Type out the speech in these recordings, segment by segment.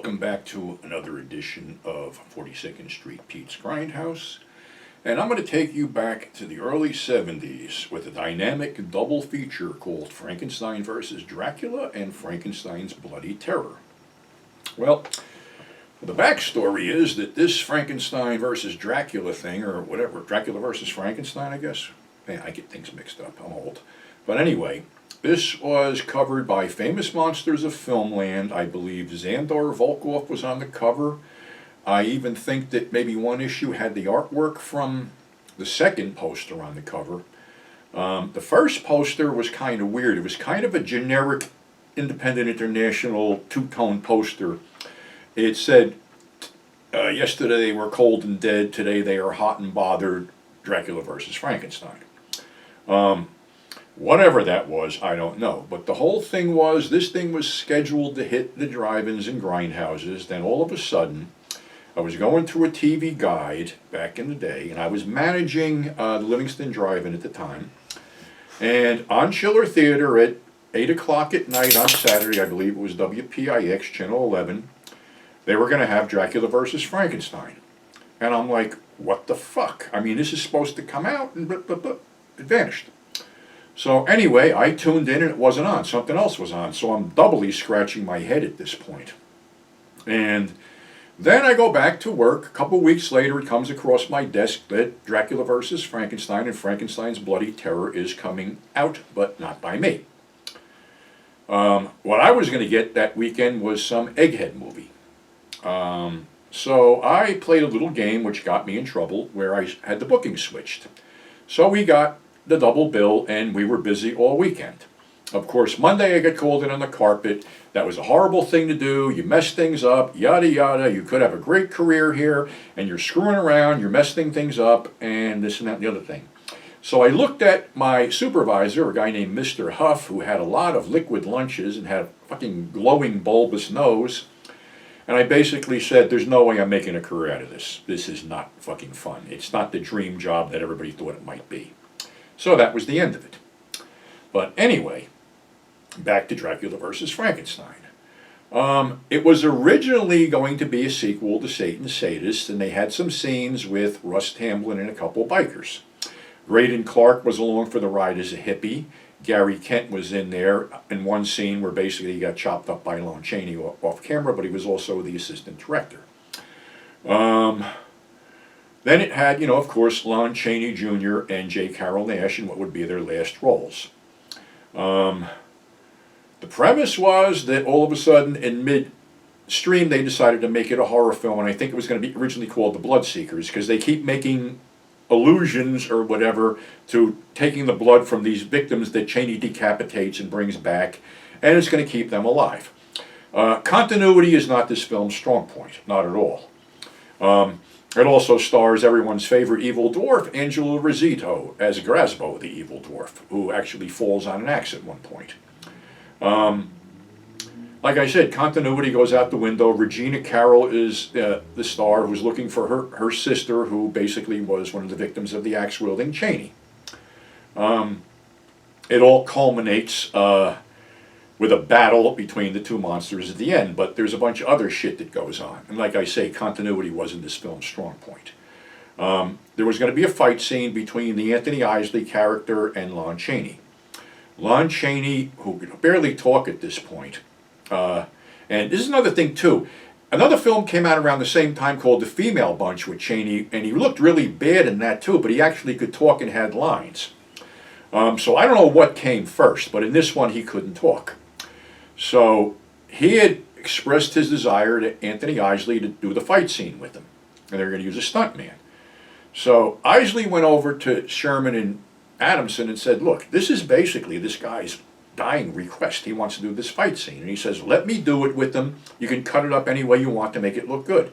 welcome back to another edition of 42nd Street Pete's Grindhouse. And I'm going to take you back to the early 70s with a dynamic double feature called Frankenstein vs. Dracula and Frankenstein's Bloody Terror. Well, the backstory is that this Frankenstein versus Dracula thing, or whatever, Dracula versus Frankenstein, I guess. Man, I get things mixed up, I'm old. But anyway, this was covered by Famous Monsters of Filmland. I believe Zandor Volkov was on the cover. I even think that maybe one issue had the artwork from the second poster on the cover. The first poster was kind of weird. It was kind of a generic Independent International two-tone poster. It said, yesterday they were cold and dead, today they are hot and bothered, Dracula versus Frankenstein. Whatever that was, I don't know. But the whole thing was, this thing was scheduled to hit the drive-ins and grindhouses. Then all of a sudden, I was going through a TV guide back in the day, and I was managing the Livingston Drive-In at the time. And on Schiller Theater at 8 o'clock at night on Saturday, I believe it was WPIX, Channel 11, they were going to have Dracula versus Frankenstein. And I'm like, what the fuck? I mean, this is supposed to come out, and blah, blah, blah. It vanished. So anyway, I tuned in and it wasn't on. Something else was on. So I'm doubly scratching my head at this point. And then I go back to work. A couple weeks later, it comes across my desk that Dracula vs. Frankenstein and Frankenstein's Bloody Terror is coming out, but not by me. What I was going to get that weekend was some Egghead movie. So I played a little game which got me in trouble where I had the booking switched. So we got the double bill, and we were busy all weekend. Of course, Monday I got called in on the carpet. That was a horrible thing to do. You mess things up, yada yada. You could have a great career here, and you're screwing around, you're messing things up, and this and that and the other thing. So I looked at my supervisor, a guy named Mr. Huff, who had a lot of liquid lunches and had a fucking glowing bulbous nose. And I basically said, there's no way I'm making a career out of this. This is not fucking fun. It's not the dream job that everybody thought it might be. So that was the end of it. But anyway, back to Dracula versus Frankenstein. It was originally going to be a sequel to Satan's Sadists, and they had some scenes with Russ Tamblyn and a couple bikers. Graydon Clark was along for the ride as a hippie. Gary Kent was in there in one scene where basically he got chopped up by Lon Chaney off camera, but he was also the assistant director. Then it had, of course, Lon Chaney Jr. and J. Carrol Naish in what would be their last roles. The premise was that all of a sudden in mid-stream they decided to make it a horror film, and I think it was going to be originally called The Bloodseekers, because they keep making allusions or whatever to taking the blood from these victims that Chaney decapitates and brings back, and it's going to keep them alive. Continuity is not this film's strong point, not at all. It also stars everyone's favorite evil dwarf, Angelo Risito, as Grasbo, the evil dwarf, who actually falls on an axe at one point. Like I said, continuity goes out the window. Regina Carroll is the star who's looking for her sister, who basically was one of the victims of the axe-wielding Chaney. It all culminates with a battle between the two monsters at the end, but there's a bunch of other shit that goes on. And like I say, continuity wasn't this film's strong point. There was going to be a fight scene between the Anthony Isley character and Lon Chaney. Lon Chaney, who could barely talk at this point, and this is another thing too, another film came out around the same time called The Female Bunch with Chaney, and he looked really bad in that too, but he actually could talk and had lines. So I don't know what came first, but in this one he couldn't talk. So he had expressed his desire to Anthony Isley to do the fight scene with him, and they were going to use a stuntman. So Isley went over to Sherman and Adamson and said, look, this is basically this guy's dying request. He wants to do this fight scene. And he says, let me do it with them. You can cut it up any way you want to make it look good.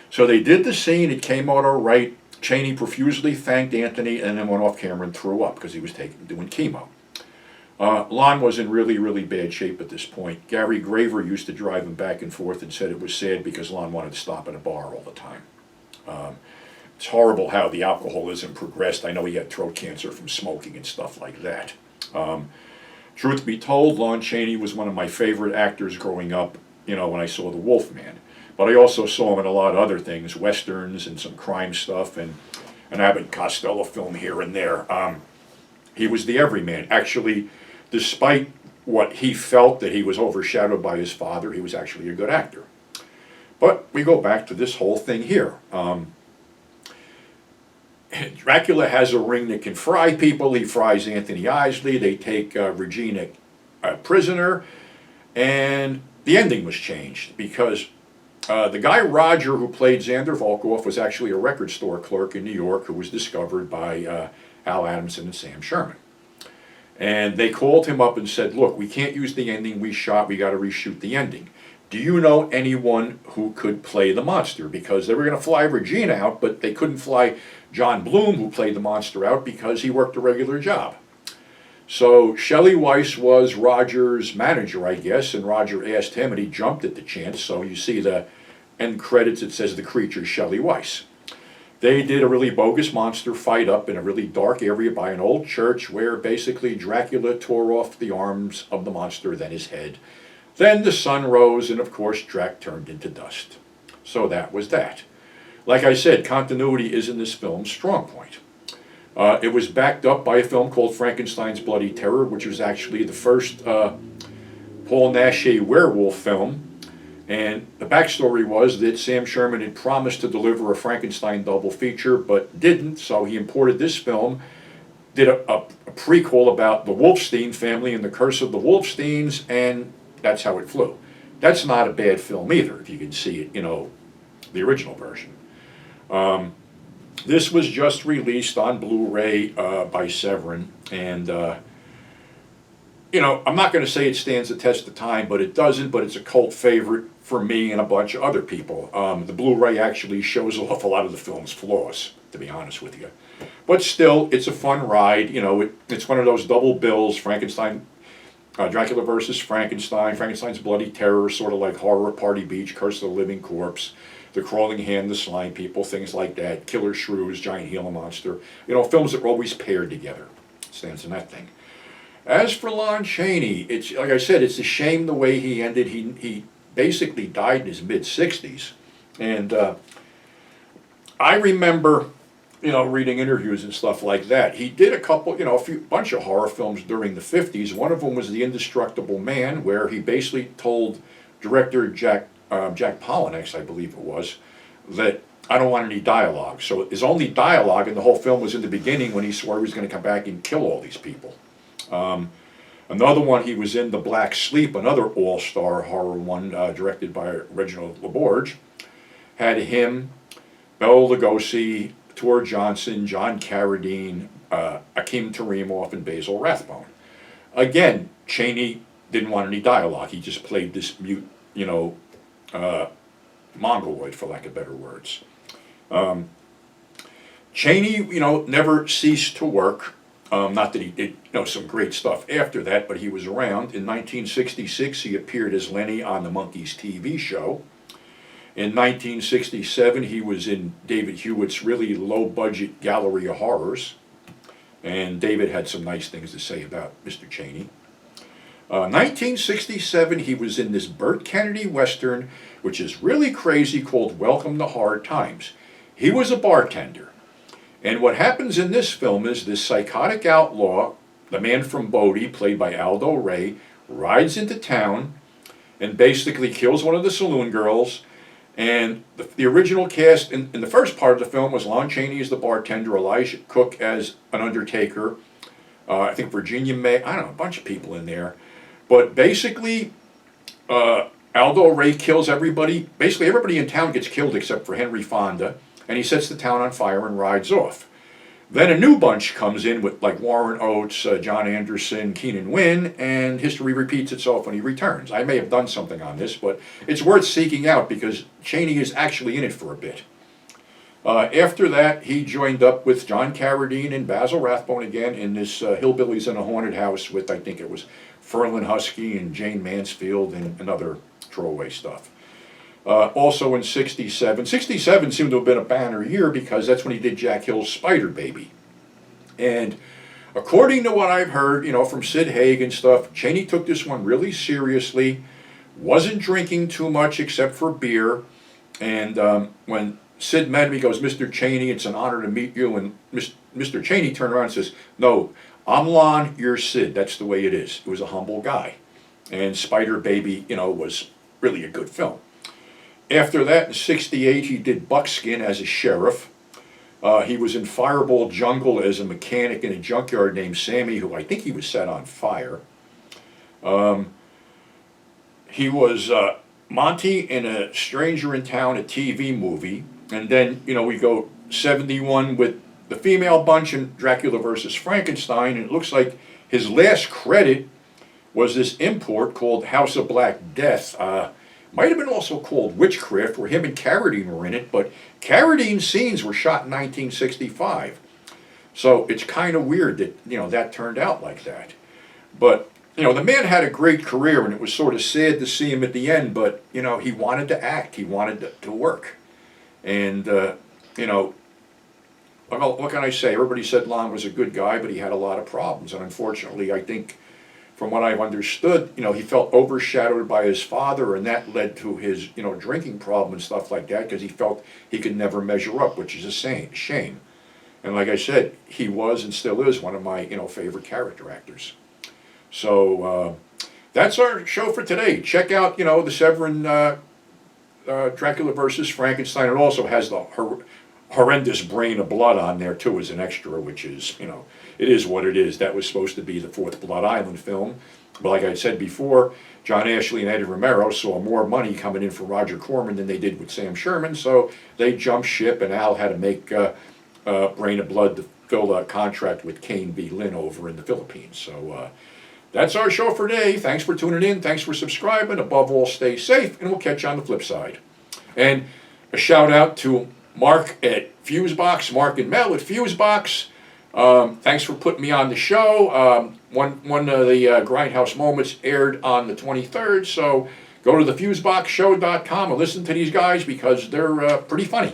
So they did the scene. It came out all right. Chaney profusely thanked Anthony and then went off camera and threw up because he was doing chemo. Lon was in really, really bad shape at this point. Gary Graver used to drive him back and forth and said it was sad because Lon wanted to stop at a bar all the time. It's horrible how the alcoholism progressed. I know he had throat cancer from smoking and stuff like that. Truth be told, Lon Chaney was one of my favorite actors growing up, when I saw The Wolfman. But I also saw him in a lot of other things, westerns and some crime stuff, and an Abbott and Costello film here and there. He was the everyman. Actually, despite what he felt that he was overshadowed by his father, he was actually a good actor. But we go back to this whole thing here. Dracula has a ring that can fry people. He fries Anthony Isley. They take Regina prisoner. And the ending was changed because the guy Roger who played Xander Volkov was actually a record store clerk in New York who was discovered by Al Adamson and Sam Sherman. And they called him up and said, look, we can't use the ending we shot. We got to reshoot the ending. Do you know anyone who could play the monster? Because they were going to fly Regina out, but they couldn't fly John Bloom, who played the monster, out because he worked a regular job. So Shelley Weiss was Roger's manager, I guess, and Roger asked him, and he jumped at the chance. So you see the end credits, it says the creature Shelley Weiss. They did a really bogus monster fight up in a really dark area by an old church where basically Dracula tore off the arms of the monster, then his head. Then the sun rose, and of course Drac turned into dust. So that was that. Like I said, continuity is in this film's strong point. It was backed up by a film called Frankenstein's Bloody Terror, which was actually the first Paul Naschy werewolf film. And the backstory was that Sam Sherman had promised to deliver a Frankenstein double feature, but didn't, so he imported this film, did a prequel about the Wolfstein family and the curse of the Wolfsteins, and that's how it flew. That's not a bad film either, if you can see it, the original version. This was just released on Blu-ray by Severin, and I'm not going to say it stands the test of time, but it doesn't, but it's a cult favorite for me and a bunch of other people. The Blu-ray actually shows off a lot of the film's flaws, to be honest with you. But still, it's a fun ride. It's one of those double bills, Dracula versus Frankenstein, Frankenstein's Bloody Terror, sort of like Horror Party Beach, Curse of the Living Corpse, The Crawling Hand, The Slime People, things like that, Killer Shrews, Giant Gila Monster. Films that were always paired together. Stands in that thing. As for Lon Chaney, it's like I said, it's a shame the way he ended. He basically died in his mid-60s. And I remember, reading interviews and stuff like that. He did a couple, bunch of horror films during the 50s. One of them was The Indestructible Man, where he basically told director Jack Palahniuk, I believe it was, that I don't want any dialogue. So his only dialogue in the whole film was in the beginning when he swore he was going to come back and kill all these people. Another one, he was in The Black Sleep, another all-star horror one directed by Reginald LaBorge. Had him, Bela Lugosi, Tor Johnson, John Carradine, Akim Tarimov, and Basil Rathbone. Again, Chaney didn't want any dialogue. He just played this mute, mongoloid, for lack of better words. Chaney, never ceased to work. Not that he did some great stuff after that, but he was around. In 1966, he appeared as Lenny on the Monkees TV show. In 1967, he was in David Hewitt's really low-budget Gallery of Horrors. And David had some nice things to say about Mr. Chaney. 1967, he was in this Burt Kennedy Western, which is really crazy, called Welcome to Hard Times. He was a bartender. And what happens in this film is this psychotic outlaw, the man from Bodie, played by Aldo Ray, rides into town and basically kills one of the saloon girls. And the original cast in the first part of the film was Lon Chaney as the bartender, Elijah Cook as an undertaker, I think Virginia May, I don't know, a bunch of people in there. But basically, Aldo Ray kills everybody. Basically, everybody in town gets killed except for Henry Fonda. And he sets the town on fire and rides off. Then a new bunch comes in with like Warren Oates, John Anderson, Keenan Wynn, and history repeats itself when he returns. I may have done something on this, but it's worth seeking out because Chaney is actually in it for a bit. After that, he joined up with John Carradine and Basil Rathbone again in this Hillbillies in a Haunted House with, I think it was Ferlin Husky and Jane Mansfield and other throwaway stuff. Also in 67 seemed to have been a banner year because that's when he did Jack Hill's Spider Baby. And according to what I've heard, from Sid Haig and stuff, Chaney took this one really seriously, wasn't drinking too much except for beer, And when Sid met him, he goes, "Mr. Cheney, it's an honor to meet you." And Mr. Cheney turned around and says, "No, I'm Lon, you're Sid. That's the way it is." It was a humble guy. And Spider Baby, was really a good film. After that, in '68, he did Buckskin as a sheriff. He was in Fireball Jungle as a mechanic in a junkyard named Sammy, who I think he was set on fire. He was Monty in A Stranger in Town, a TV movie. And then, we go 71 with the female bunch in Dracula versus Frankenstein. And it looks like his last credit was this import called House of Black Death. Might have been also called Witchcraft, where him and Carradine were in it, but Carradine's scenes were shot in 1965. So it's kind of weird that, that turned out like that. But, the man had a great career, and it was sort of sad to see him at the end, but, he wanted to act. He wanted to work. And, well, what can I say? Everybody said Lon was a good guy, but he had a lot of problems. And unfortunately, I think, from what I've understood, he felt overshadowed by his father, and that led to his, drinking problem and stuff like that, because he felt he could never measure up, which is a shame. And like I said, he was and still is one of my, favorite character actors. So that's our show for today. Check out, the Severin Dracula versus Frankenstein. It also has the horrendous Brain of Blood on there too as an extra, which is, it is what it is. That was supposed to be the fourth Blood Island film. But like I said before, John Ashley and Eddie Romero saw more money coming in from Roger Corman than they did with Sam Sherman, so they jumped ship, and Al had to make Brain of Blood to fill a contract with Kane B. Lynn over in the Philippines. So that's our show for today. Thanks for tuning in. Thanks for subscribing. Above all, stay safe, and we'll catch you on the flip side. And a shout out to Mark at Fusebox, Mark and Mel at Fusebox. Thanks for putting me on the show. One of the Grindhouse moments aired on the 23rd, so go to thefuseboxshow.com and listen to these guys because they're pretty funny.